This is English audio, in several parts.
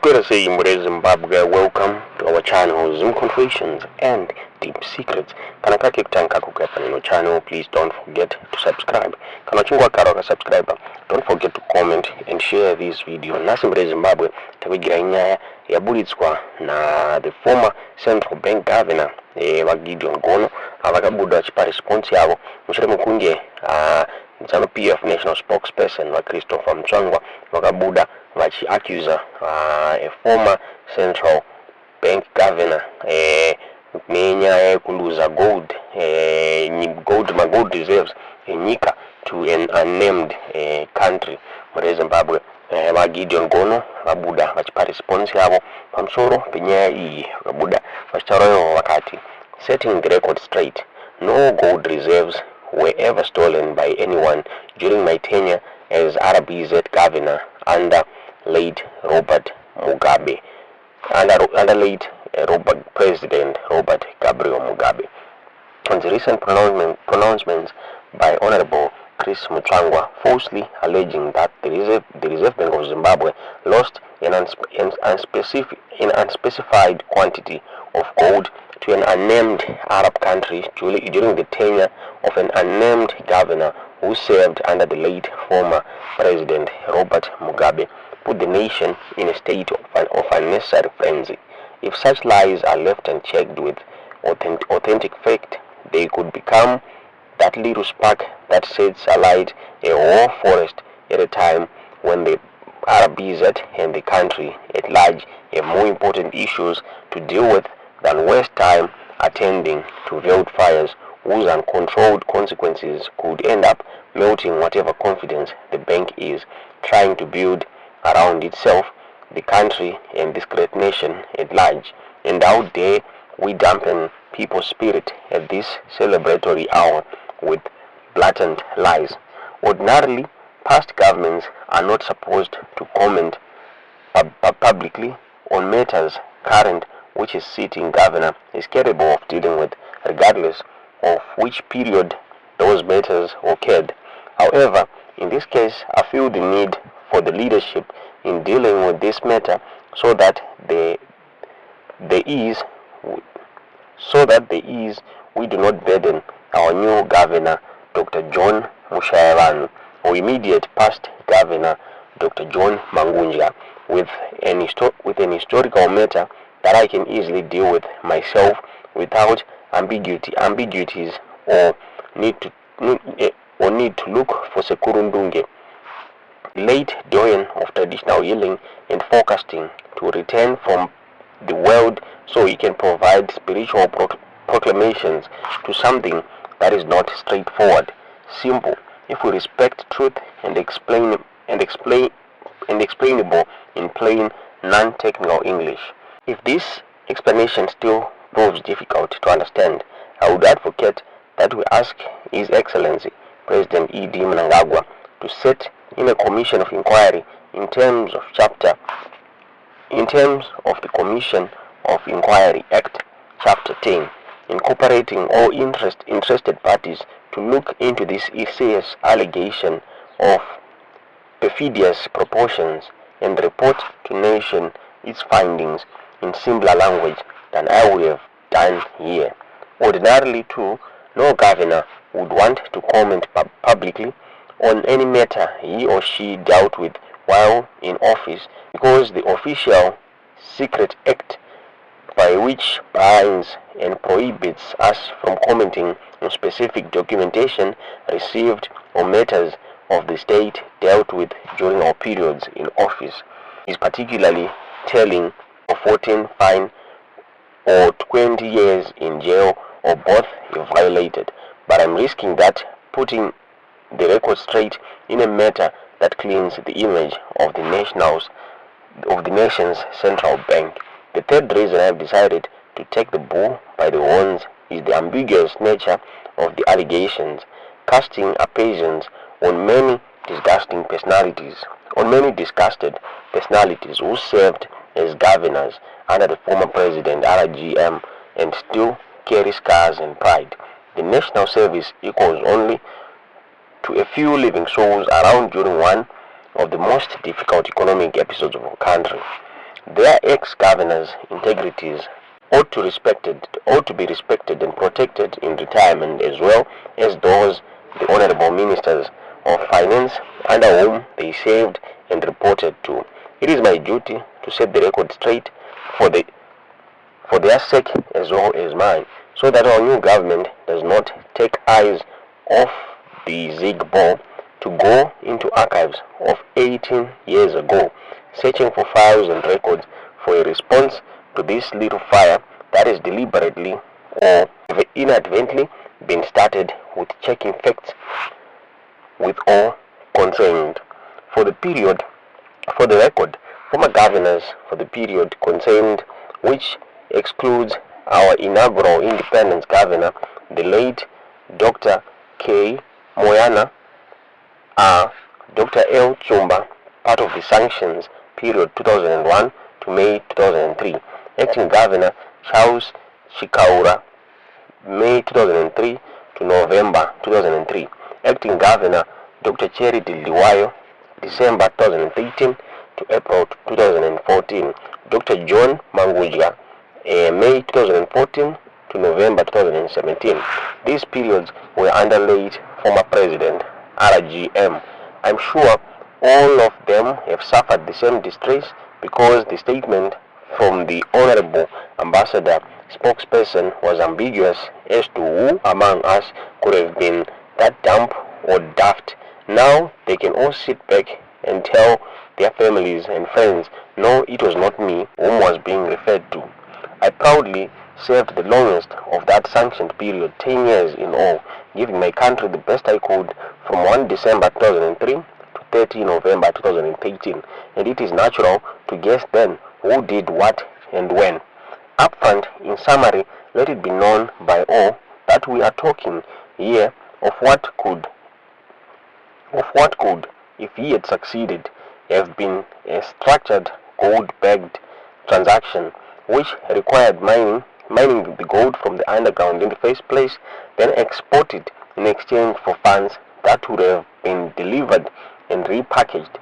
Square say Zimbabwe, welcome to our channel, Zoom Confessions and Deep Secrets. Kana kake kutanka kukwepa no channel, please don't forget to subscribe. Kana chungwa karoka subscriber, don't forget to comment and share this video. Nasi Zimbabwe, tawigira inyaya yabulitswa na the former central bank governor wa Gideon Gono, avakabuda achipa response yavo. Mushere mukunje Zanu PF national spokesperson wa Christopher Mutsvangwa wakabuda vachiaccusa a former central bank governor nenyaya yekuluza gold reserves enyika to an unnamed country muri Zimbabwe. Va Gideon Gono vabuda vachipa response yavo pamusoro penyaya iyi. Vakabuda vachitaurawo vakati, setting the record straight, no gold reserves were ever stolen by anyone during my tenure as RBZ governor under late Robert Mugabe, under late President Robert Gabriel Mugabe. On the recent pronouncements by Honorable Chris Mutsvangwa, falsely alleging that the Reserve Bank of Zimbabwe lost an unspecified quantity of gold to an unnamed Arab country during the tenure of an unnamed governor who served under the late former President Robert Mugabe, put the nation in a state of unnecessary frenzy. If such lies are left unchecked with authentic fact, they could become that little spark that sets alight a war forest at a time when the RBZ and the country at large have more important issues to deal with than waste time attending to veiled fires whose uncontrolled consequences could end up melting whatever confidence the bank is trying to build around itself, the country, and this great nation at large. And how dare we dampen people's spirit at this celebratory hour with blatant lies. Ordinarily, past governments are not supposed to comment publicly on matters current which a sitting governor is capable of dealing with, regardless of which period those matters occurred. However, in this case, I feel the need for the leadership in dealing with this matter so that the ease we do not burden our new governor, Dr. John Mushayavanu, or immediate past governor, Dr. John Mangunja, with an historical matter that I can easily deal with myself without ambiguities or need to look for Sekurundunge, late doyen of traditional healing and forecasting, to return from the world so he can provide spiritual proclamations to something that is not straightforward, simple, if we respect truth, and explainable in plain, non-technical English. If this explanation still proves difficult to understand, I would advocate that we ask His Excellency President E.D. Mnangagwa to set in a commission of inquiry in terms of the Commission of Inquiry Act, Chapter 10, incorporating all interested parties to look into this serious allegation of perfidious proportions and report to nation its findings in simpler language than I would have done here. Ordinarily, too, no governor would want to comment publicly on any matter he or she dealt with while in office, because the official Secret Act, by which binds and prohibits us from commenting on specific documentation received or matters of the state dealt with during our periods in office, is particularly telling of 14 fine or 20 years in jail or both if violated. But I'm risking that, putting the record straight in a matter that cleans the image of the nation's central bank. The third reason I've decided to take the bull by the horns is the ambiguous nature of the allegations, casting aspersions on many disgusted personalities who served as governors under the former president RGM and still carry scars and pride. The national service equals only to a few living souls around during one of the most difficult economic episodes of our country. Their ex-governors' integrities ought to be respected and protected in retirement, as well as those the honorable ministers of finance under whom they served and reported to. It is my duty to set the record straight for their sake as well as mine, so that our new government does not take eyes off the zig ball to go into archives of 18 years ago, searching for files and records for a response to this little fire that has deliberately or inadvertently been started, with checking facts with all concerned. For the record, former governors for the period concerned, which excludes our inaugural independence governor, the late Dr. K. Moyana, are Dr. L. Chumba, part of the sanctions period 2001 to May 2003, acting governor Charles Chikaura, May 2003 to November 2003, acting governor Dr. Cherry Dildiwayo, December 2013 to April 2014, Dr. John Manguja, May 2014 to November 2017. These periods were under late former President RGM. I'm sure all of them have suffered the same distress, because the statement from the Honorable Ambassador spokesperson was ambiguous as to who among us could have been that dumb or daft. Now they can all sit back and tell their families and friends, no, it was not me whom was being referred to. I proudly served the longest of that sanctioned period, 10 years in all, giving my country the best I could from 1 December 2003 to 30 November 2013, and it is natural to guess then who did what and when. Upfront, in summary, let it be known by all that we are talking here of what could, if he had succeeded, have been a structured gold-bagged transaction which required mining the gold from the underground in the first place, then exported in exchange for funds that would have been delivered and repackaged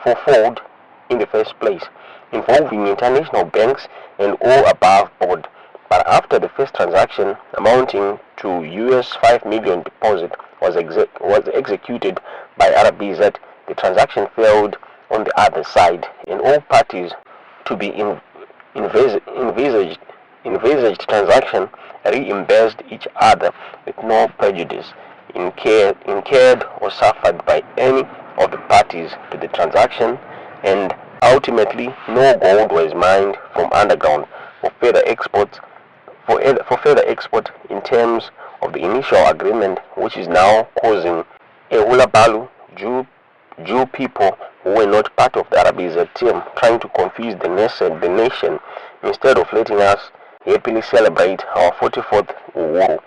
fourfold in the first place, involving international banks and all above board. But after the first transaction, amounting to US 5 million deposit, was executed by RBZ, the transaction failed on the other side, and all parties to be envisaged transaction reimbursed each other with no prejudice incurred or suffered by any of the parties to the transaction, and ultimately no gold was mined from underground for further export in terms of the initial agreement, which is now causing a hullabaloo. Jew people who were not part of the RBZ team trying to confuse the nation instead of letting us happily celebrate our 44th Uhuru.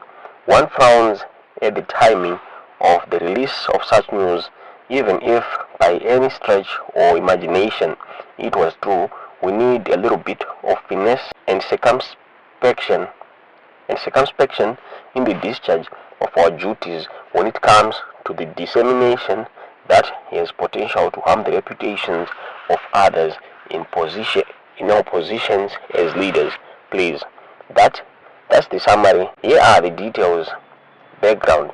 One frowns at the timing of the release of such news, even if by any stretch or imagination it was true. We need a little bit of finesse and circumspection in the discharge of our duties when it comes to the dissemination that has potential to harm the reputations of others in our positions as leaders. Please, that's the summary. Here are the details. Background.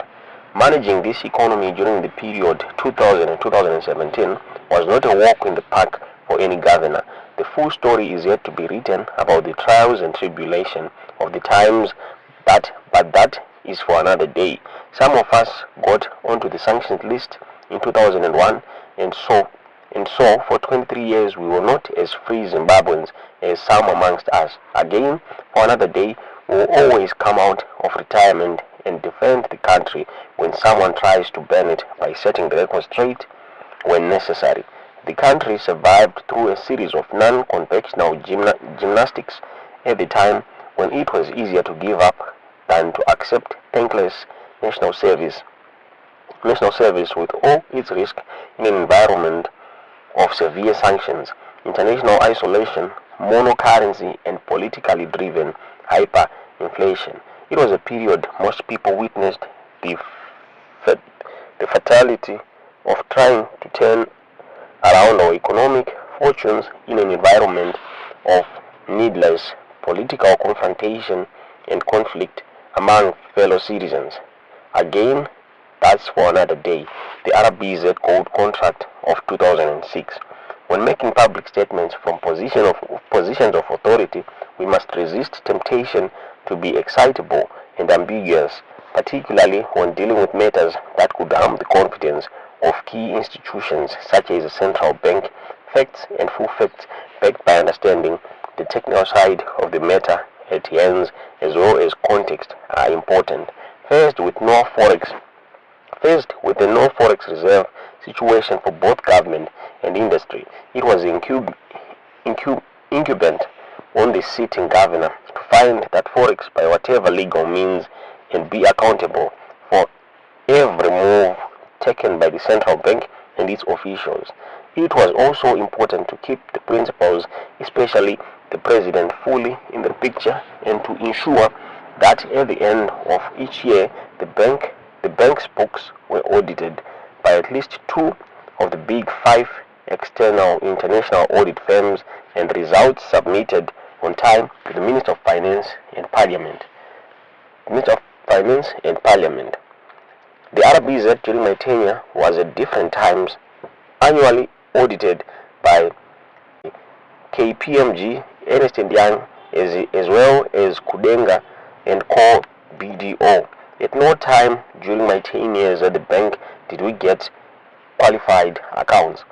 Managing this economy during the period 2000 and 2017 was not a walk in the park for any governor. The full story is yet to be written about the trials and tribulation of the times, but that is for another day. Some of us got onto the sanctions list in 2001, and so for 23 years we were not as free Zimbabweans as some amongst us. Again, for another day, we will always come out of retirement and defend the country when someone tries to burn it by setting the record straight when necessary. The country survived through a series of non-conventional gymnastics at the time when it was easier to give up than to accept thankless national service with all its risk in an environment of severe sanctions, international isolation, monocurrency, and politically driven hyperinflation. It was a period most people witnessed the fatality of trying to turn around our economic fortunes in an environment of needless political confrontation and conflict among fellow citizens. Again, that's for another day. The RBZ Gold Contract of 2006. When making public statements from positions of authority, we must resist temptation to be excitable and ambiguous, particularly when dealing with matters that could harm the confidence of key institutions such as the central bank. Facts and full facts backed by understanding the technical side of the matter at hands as well as context are important. Faced with the no forex reserve situation for both government and industry, it was incumbent on the sitting governor to find that forex by whatever legal means and be accountable for every move taken by the central bank and its officials. It was also important to keep the principals, especially the president, fully in the picture and to ensure that at the end of each year the bank's books were audited by at least 2 of the big 5 external international audit firms and results submitted on time to the Minister of Finance and Parliament. The RBZ during my tenure was at different times annually audited by KPMG, Ernst & Young, as well as Kudenga and Co. BDO. At no time during my 10 years at the bank did we get qualified accounts.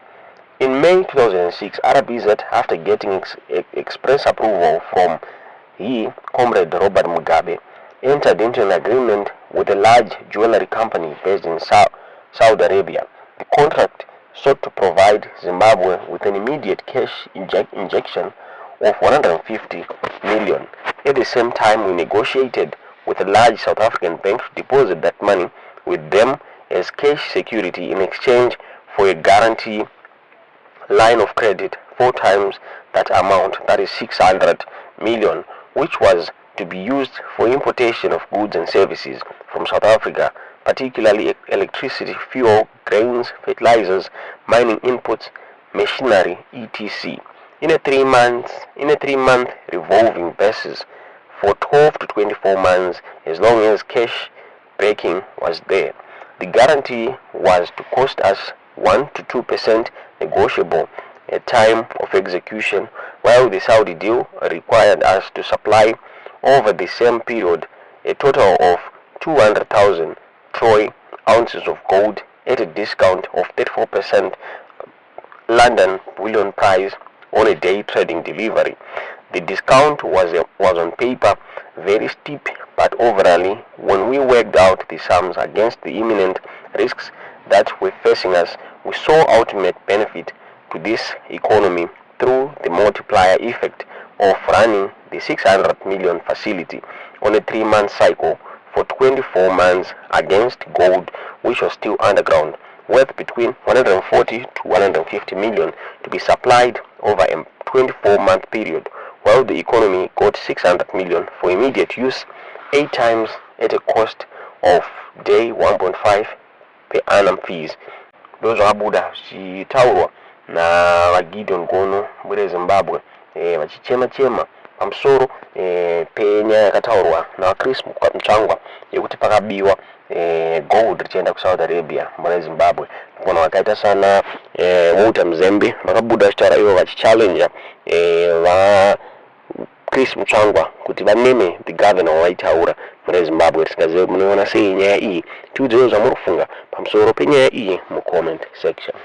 In May 2006, RBZ, after getting express approval from Comrade Robert Mugabe, entered into an agreement with a large jewelry company based in Saudi Arabia. The contract sought to provide Zimbabwe with an immediate cash injection of 150 million. At the same time, we negotiated with a large South African bank to deposit that money with them as cash security in exchange for a guarantee line of credit 4 times that amount, that is 600 million, which was to be used for importation of goods and services from South Africa, particularly electricity, fuel, grains, fertilizers, mining inputs, machinery, etc. In a 3-month revolving basis for 12 to 24 months, as long as cash backing was there. The guarantee was to cost us 1 to 2% negotiable at time of execution, while the Saudi deal required us to supply over the same period a total of 200,000 troy ounces of gold at a discount of 34% London bullion price on a day trading delivery. The discount was on paper very steep, but overall, when we worked out the sums against the imminent risks that were facing us, we saw ultimate benefit to this economy through the multiplier effect of running the 600 million facility on a 3-month cycle for 24 months against gold, which was still underground, worth between 140 to 150 million to be supplied over a 24-month period, while the economy got 600 million for immediate use 8 times at a cost of day 1.5 per annum fees. Those are Buddha, she taurwa na Gideon Gono, Bure Zimbabwe, wachichema pamsoro penya yakataurwa na Chris Mutsvangwa Yekuti pakabiwa gold richienda ku Saudi Arabia mwana Zimbabwe. Kuna wakaita sana Muta Mzembe vakabuda chitara ivo vachichallenja va Chris Mutsvangwa kuti vaneme the governor waitaura mwana Zimbabwe. Tisikazive munoona sei nyaya iyi, tiudziwe zvamunofunga pamusoro penyaya iyi mu comment section.